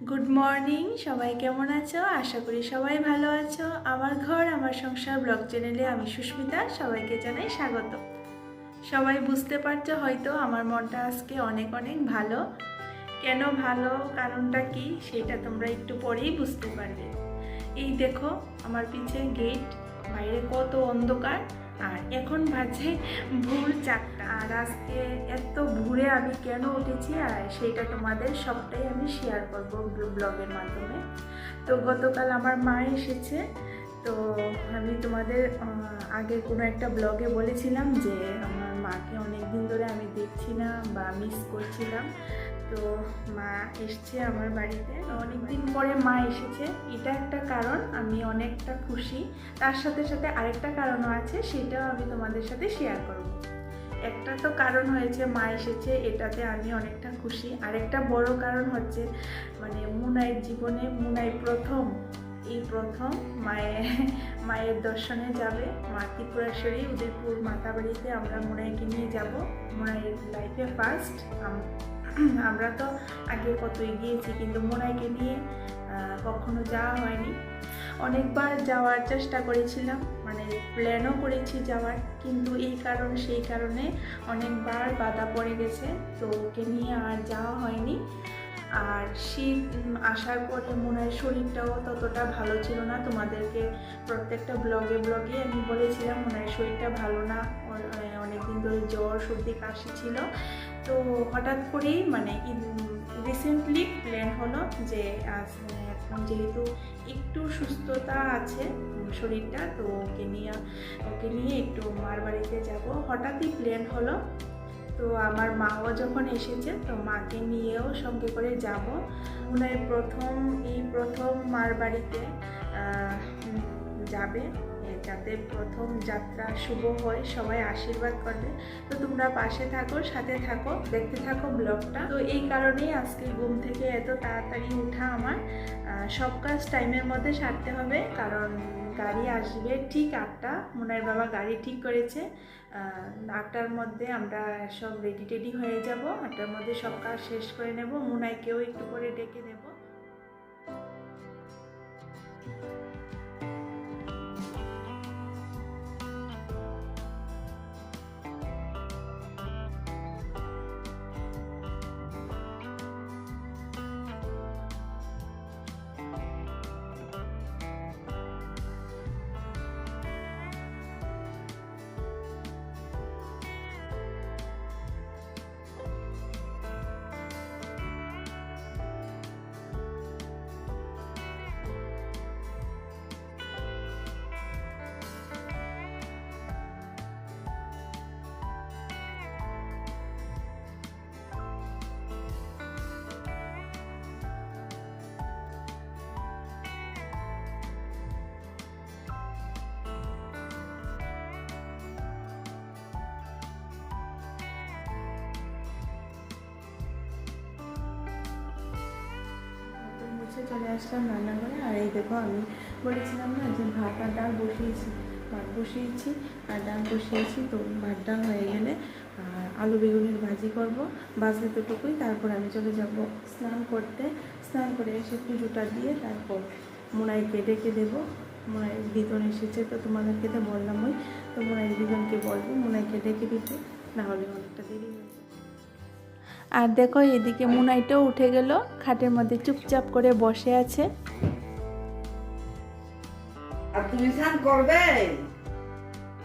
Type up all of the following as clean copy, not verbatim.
Good morning, সবাই কেমন আছো? আশা করি সবাই ভালো আছো। আমার ঘর আমার সংসার ব্লগ চ্যানেলে আমি সুস্মিতা সবাইকে জানাই স্বাগত। সবাই বুঝতে পারছো হয়তো আমার মনটা আজকে অনেক অনেক ভালো। কেন ভালো, কারণটা কি সেটা তোমরা একটু পরেই বুঝতে পারবে। এই দেখো আমার পিছে গেট, বাইরে কত অন্ধকার, আর এখন বাজে ভোর 4টা। আর আজকে এত ভোরে আমি কেন উঠেছি আর সেটা তোমাদের সবটাই আমি শেয়ার করব ব্লগের মাধ্যমে। তো গতকাল আমার মা এসেছে। তো আমি তোমাদের আগে কোনো একটা ব্লগে বলেছিলাম যে আমার মাকে অনেক দিন ধরে আমি দেখছি না বা মিস করছিলাম। তো মা এসছে আমার বাড়িতে, অনেক দিন পরে মা এসেছে, এটা একটা কারণ, আমি অনেকটা খুশি। তার সাথে সাথে আরেকটা কারণও আছে, সেটাও আমি তোমাদের সাথে শেয়ার করব। একটা তো কারণ হয়েছে মা এসেছে, এটাতে আমি অনেকটা খুশি। আরেকটা বড় কারণ হচ্ছে মানে মুনাইয়ের জীবনে মুনাই এই প্রথম মায়ের দর্শনে যাবে। মা ত্রিপুরেশ্বরী উদয়পুর মাতাবাড়িতে আমরা মুনাইকে নিয়ে যাব। মুনাইয়ের লাইফে ফার্স্ট। আমরা তো আগে কতই গিয়েছি, কিন্তু মুনাইকে নিয়ে কখনো যাওয়া হয়নি। অনেকবার যাওয়ার চেষ্টা করেছিলাম, মানে প্ল্যানও করেছি যাওয়ার, কিন্তু এই কারণ সেই কারণে অনেকবার বাধা পড়ে গেছে। তো ওকে নিয়ে আর যাওয়া হয়নি। আর শীত আসার পরে মুনার শরীরটাও ততটা ভালো ছিল না। তোমাদেরকে প্রত্যেকটা ব্লগে আমি বলেছিলাম মুনার শরীরটা ভালো না, অনেকদিন ধরে জ্বর সর্দি কাশি ছিল। তো হঠাৎ করেই মানে রিসেন্টলি প্ল্যান হলো যে এখন যেহেতু একটু সুস্থতা আছে শরীরটা, তো ওকে নিয়ে একটু মার বাড়িতে যাব। হঠাৎই প্ল্যান হলো। তো আমার মাও যখন এসেছে, তো মাকে নিয়েও সঙ্গে করে যাব। উনার প্রথম মার বাড়িতে যাবে, যাতে প্রথম যাত্রা শুভ হয়, সবাই আশীর্বাদ করবে। তো তোমরা পাশে থাকো, সাথে থাকো, দেখতে থাকো ব্লগটা। তো এই কারণেই আজকে ঘুম থেকে এত তাড়াতাড়ি ওঠা আমার। সব কাজ টাইমের মধ্যে সারতে হবে, কারণ গাড়ি আসবে ঠিক 8টা। মুনার বাবা গাড়ি ঠিক করেছে, 8টার মধ্যে আমরা সব রেডি হয়ে যাব। 8টার মধ্যে সব কাজ শেষ করে নেব। মুনাইকেও একটু করে ডেকে নেব। চলে আসলাম রান্নাঘরে। আর এই দেখো আমি বলেছিলাম না যে ভাত আর ডাল বসিয়েছি, আর ডাল বসিয়েছি। তো ভাত ডাল হয়ে গেলে আর আলু বেগুনের ভাজি করব, বাজলে তোটুকুই। তারপর আমি চলে যাব স্নান করতে। স্নান করে এসে পুজোটা দিয়ে তারপর মুনাইকে ডেকে দেবো। মুনাইয়ের দিদন এসেছে, তো তোমাদেরকে তো বললামই। তো মুনাইয়ের দিদনকে বলবো মুনাইকে ডেকে দিতে, নাহলে অনেকটা দেরি হয়ে যাবে। আর দেখো এদিকে মুনাইটাও উঠে গেল, খাটের মধ্যে চুপচাপ করে বসে আছে। আর তুমি স্নান করবে?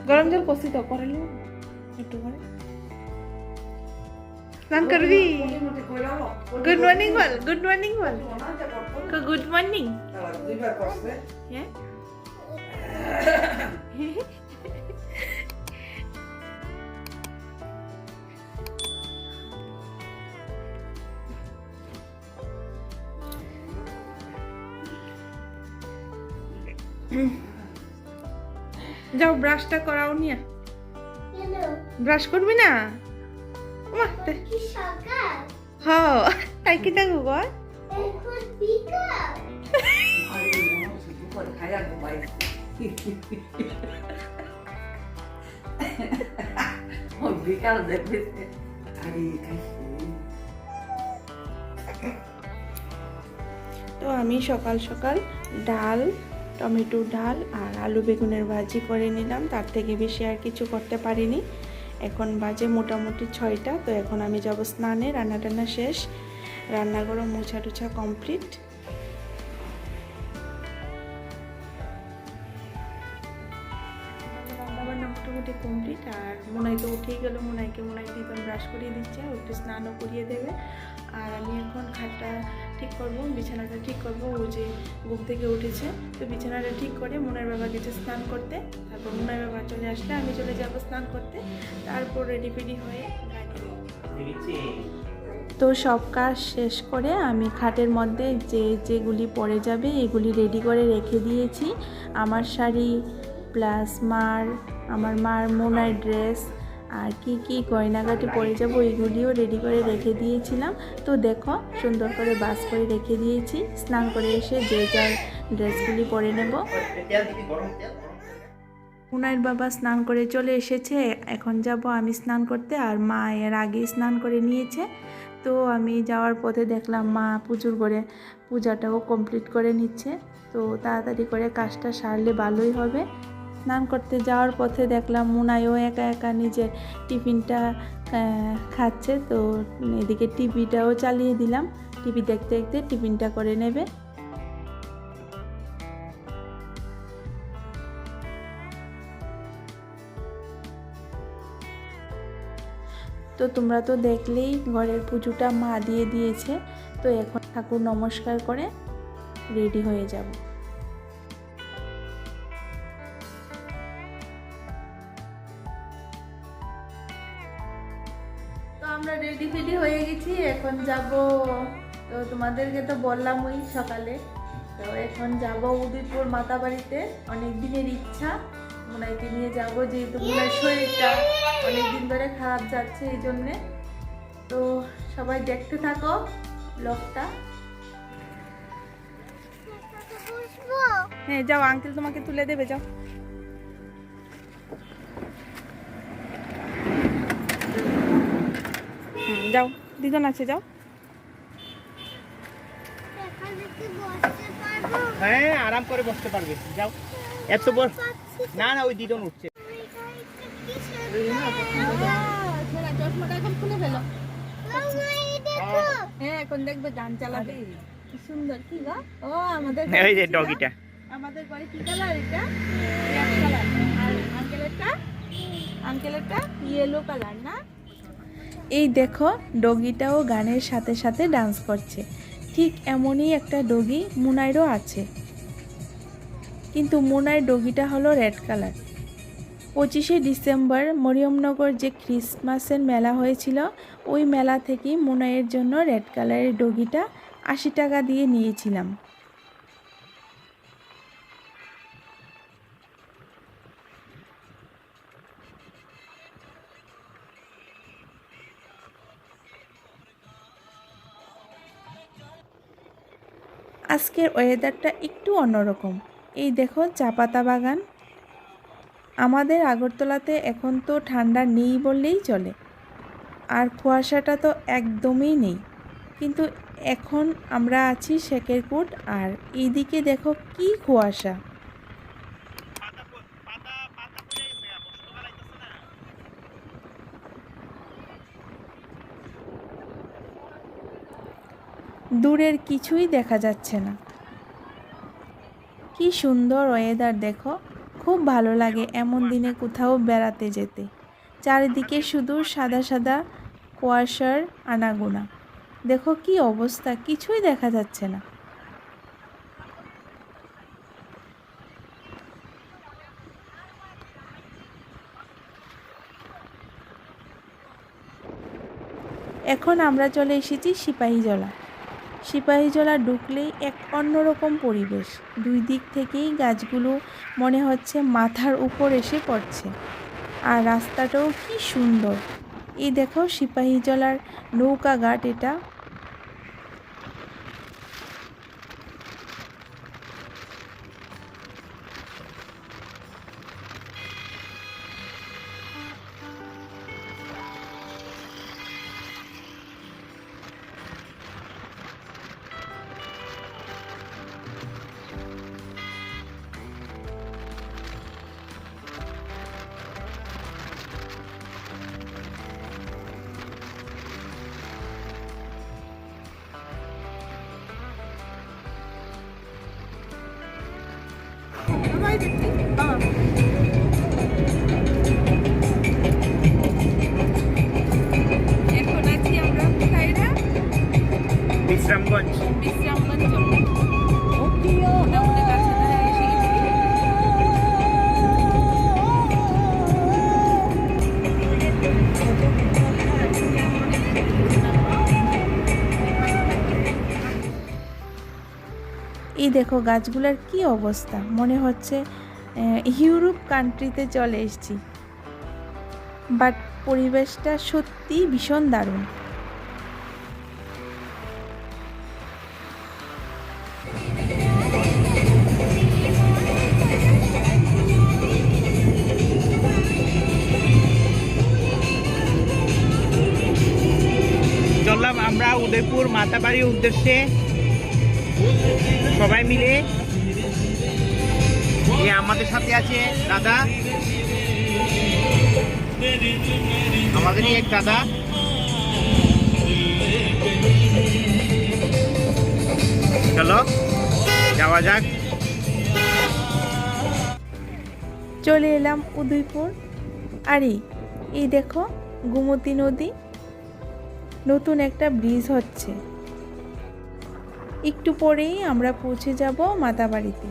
গরম জল কষি তো করে একটু করে স্নান করবি। গুড মর্নিং বল, গুড মর্নিং বল, গুড মর্নিং। দুইবার করছে। হ্যাঁ যাও ব্রাশটা করাও নিয়ে। ব্রাশ করবি না? হ্যাঁ তাই কি থাকবো বল। বিকাল দেখবে আরে খাইছি তো আমি সকাল সকাল ডাল, টমেটো ডাল আর আলু বেগুনের ভাজি করে নিলাম, তার থেকে বেশি আর কিছু করতে পারিনি। এখন বাজে মোটামুটি 6টা। তো এখন আমি যাব স্নানে, রান্না টান্না শেষ, রান্নাঘরও মোছা টুছা কমপ্লিট। রান্নাবান্না মোটামুটি কমপ্লিট। আর মোনাই তো উঠেই গেল, মোনাইকে দিদন ব্রাশ করিয়ে দিচ্ছে, একটু স্নানও করিয়ে দেবে। আর আমি এখন খাটটা ঠিক করব, বিছানাটা ঠিক করব। ও যে ঘুম থেকে উঠেছে, তো বিছানাটা ঠিক করে মোনার বাবা গেছে স্নান করতে। তারপর মোনার বাবা চলে আসলে আমি চলে যাব স্নান করতে। তারপর রেডি ফেডি হয়ে তো সব কাজ শেষ করে আমি খাটের মধ্যে যেগুলি পরে যাবে এগুলি রেডি করে রেখে দিয়েছি। আমার শাড়ি প্লাস আমার মার মোনার ড্রেস আর কি গয়নাগাটি পরে যাবো এগুলিও রেডি করে রেখে দিয়েছিলাম। তো দেখো সুন্দর করে বাস করে রেখে দিয়েছি। স্নান করে এসে যে যার ড্রেসগুলি পরে নেব। মোনার বাবা স্নান করে চলে এসেছে, এখন যাব আমি স্নান করতে। আর মা এর আগে স্নান করে নিয়েছে। তো আমি যাওয়ার পথে দেখলাম মা পুজোর করে পূজাটাও কমপ্লিট করে নিচ্ছে। তো তাড়াতাড়ি করে কাজটা সারলে ভালোই হবে। স্নান করতে যাওয়ার পথে দেখলাম মুনাইও একা একা নিজের টিফিনটা খাচ্ছে। তো এদিকে টিভিটাও চালিয়ে দিলাম, টিভি দেখতে দেখতে টিফিনটা করে নেবে। তো তোমরা তো দেখলেই ঘরের পুজোটা মা দিয়ে দিয়েছে। তো এখন ঠাকুর নমস্কার করে রেডি হয়ে যাব। তো আমরা রেডি ফেডি হয়ে গেছি, এখন যাব। তো তোমাদেরকে তো বললাম ওই সকালে। তো এখন যাব উদয়পুর মাতা বাড়িতে, অনেক দিনের ইচ্ছা। মোনাইকে নিয়ে যাব, যেহেতু মোনার শরীরটা অনেকদিন ধরে খারাপ যাচ্ছে এই জন্যে। তো সবাই দেখতে থাকো ব্লগটা। হ্যাঁ যাও, আঙ্কেল তোমাকে তুলে দেবে, যাও। যাও, দিদন আছে, যাও। হ্যাঁ আরাম করে বসতে পারবে, যাও। এত বড় না, ওই দিদন উঠছে। চশমাটা এখন খুলে ফেলো। হ্যাঁ এখন দেখবে গান চালাবে, কি সুন্দর। কি গো, ও আমাদের ওই যে ডগিটা। আমাদের বাড়ি কি কালার? এটা রেড কালার। আর আঙ্কেলেরটা ইয়েলো কালার না? এই দেখো ডগিটাও গানের সাথে সাথে ডান্স করছে। ঠিক এমনই একটা ডগি মুনাইরও আছে, কিন্তু মুনাইর ডগিটা হলো রেড কালার। 25শে ডিসেম্বর মরিয়মনগর যে ক্রিসমাসের মেলা হয়েছিল, ওই মেলা থেকেই মুনাইয়ের জন্য রেড কালারের ডগিটা 80 টাকা দিয়ে নিয়েছিলাম। আজকের ওয়েদারটা একটু অন্যরকম। এই দেখো চা পাতা বাগান। আমাদের আগরতলাতে এখন তো ঠান্ডা নেই বললেই চলে, আর কুয়াশাটা তো একদমই নেই। কিন্তু এখন আমরা আছি শেখেরকুট, আর এইদিকে দেখো কি কুয়াশা। দূরের কিছুই দেখা যাচ্ছে না। কি সুন্দর ওয়েদার দেখো, খুব ভালো লাগে এমন দিনে কোথাও বেড়াতে যেতে। চারিদিকে শুধু সাদা সাদা কুয়াশার আনাগোনা। দেখো কি অবস্থা, কিছুই দেখা যাচ্ছে না। এখন আমরা চলে এসেছি সিপাহীজলা। সিপাহীজলা ঢুকলেই এক অন্যরকম পরিবেশ। দুই দিক থেকেই গাছগুলো মনে হচ্ছে মাথার উপর এসে পড়ছে। আর রাস্তাটাও কি সুন্দর। এই দেখো সিপাহীজলার নৌকা ঘাট এটা। এখন আছি আমরা কোথায় রে? বিশ্রামগঞ্জ। বিশ্রামগঞ্জ মোটামুটি কাছাকাছি এসে গেছি। এই দেখো গাছগুলোর কি অবস্থা, মনে হচ্ছে ইউরোপ কান্ট্রিতে চলে এসেছি। বাট পরিবেশটা সত্যি ভীষণ দারুণ। চললাম আমরা উদয়পুর মাতাবাড়ির উদ্দেশ্যে সবাই মিলে। এই আমাদের সাথে আছে দাদা, আমাদেরই এক দাদা। চলো যাওয়া যাক। চলে এলাম উদয়পুর। আরে এই দেখো গোমতী নদী, নতুন একটা ব্রিজ হচ্ছে। একটু পরেই আমরা পৌঁছে যাব মাতাবাড়িতে।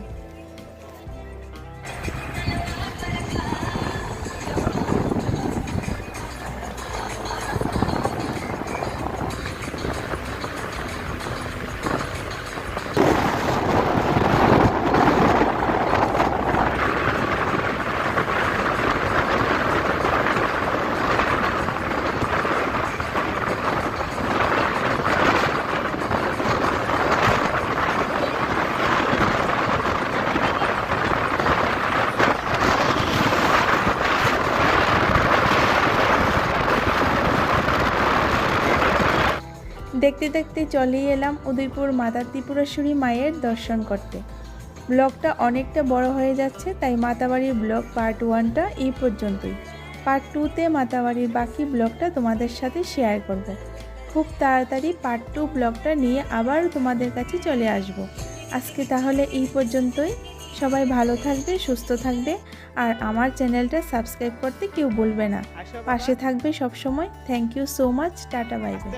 দেখতে দেখতে চলেই এলাম উদয়পুর মাতা ত্রিপুরেশ্বরী মায়ের দর্শন করতে। ব্লগটা অনেকটা বড় হয়ে যাচ্ছে, তাই মাতাবাড়ির ব্লগ পার্ট 1টা এই পর্যন্তই। পার্ট 2তে মাতাবাড়ির বাকি ব্লগটা তোমাদের সাথে শেয়ার করব। খুব তাড়াতাড়ি পার্ট 2 ব্লগটা নিয়ে আবার তোমাদের কাছে চলে আসব। আজকে তাহলে এই পর্যন্তই। সবাই ভালো থাকবে, সুস্থ থাকবে, আর আমার চ্যানেলটা সাবস্ক্রাইব করতে কেউ ভুলবে না। পাশে থাকবে সব সময়। Thank you so much. Tata bye by.